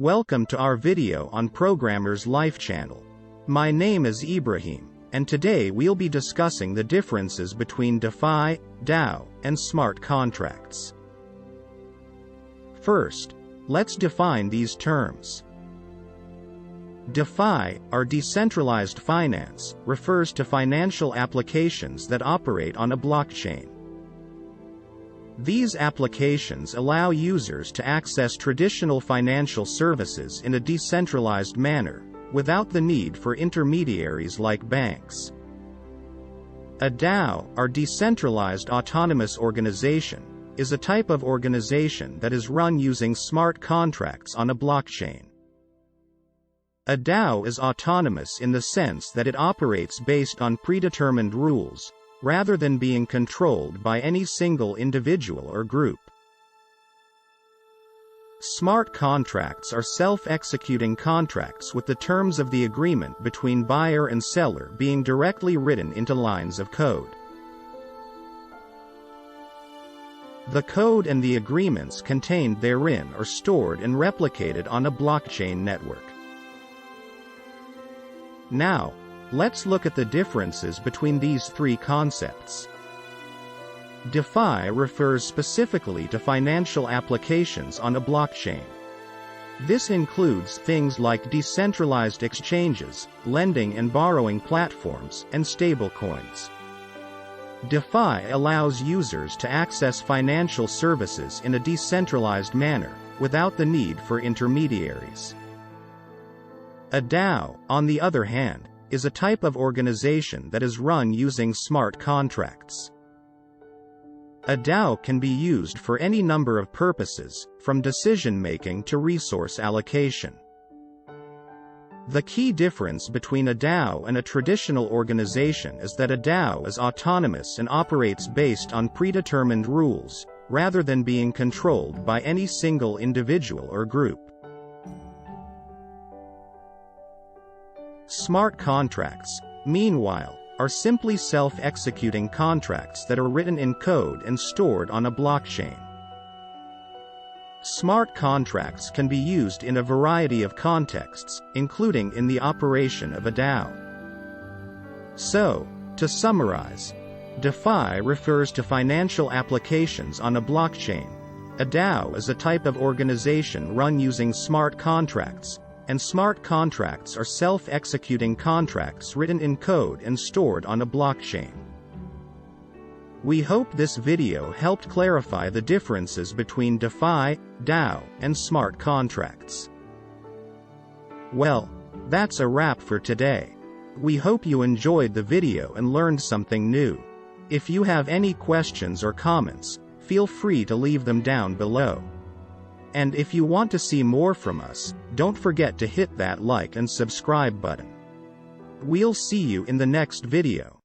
Welcome to our video on Programmer's Life channel. My name is Ibrahim, and today we'll be discussing the differences between DeFi, DAO, and smart contracts. First, let's define these terms. DeFi, or decentralized finance, refers to financial applications that operate on a blockchain. These applications allow users to access traditional financial services in a decentralized manner, without the need for intermediaries like banks. A DAO, or decentralized autonomous organization, is a type of organization that is run using smart contracts on a blockchain. A DAO is autonomous in the sense that it operates based on predetermined rules, rather than being controlled by any single individual or group. Smart contracts are self-executing contracts with the terms of the agreement between buyer and seller being directly written into lines of code. The code and the agreements contained therein are stored and replicated on a blockchain network. Now, let's look at the differences between these three concepts. DeFi refers specifically to financial applications on a blockchain. This includes things like decentralized exchanges, lending and borrowing platforms, and stablecoins. DeFi allows users to access financial services in a decentralized manner, without the need for intermediaries. A DAO, on the other hand, is a type of organization that is run using smart contracts. A DAO can be used for any number of purposes, from decision-making to resource allocation. The key difference between a DAO and a traditional organization is that a DAO is autonomous and operates based on predetermined rules, rather than being controlled by any single individual or group. Smart contracts, meanwhile, are simply self-executing contracts that are written in code and stored on a blockchain. Smart contracts can be used in a variety of contexts, including in the operation of a DAO. So, to summarize, DeFi refers to financial applications on a blockchain. A DAO is a type of organization run using smart contracts, and smart contracts are self-executing contracts written in code and stored on a blockchain. We hope this video helped clarify the differences between DeFi, DAO, and smart contracts. Well, that's a wrap for today. We hope you enjoyed the video and learned something new. If you have any questions or comments, feel free to leave them down below. And if you want to see more from us, don't forget to hit that like and subscribe button. We'll see you in the next video.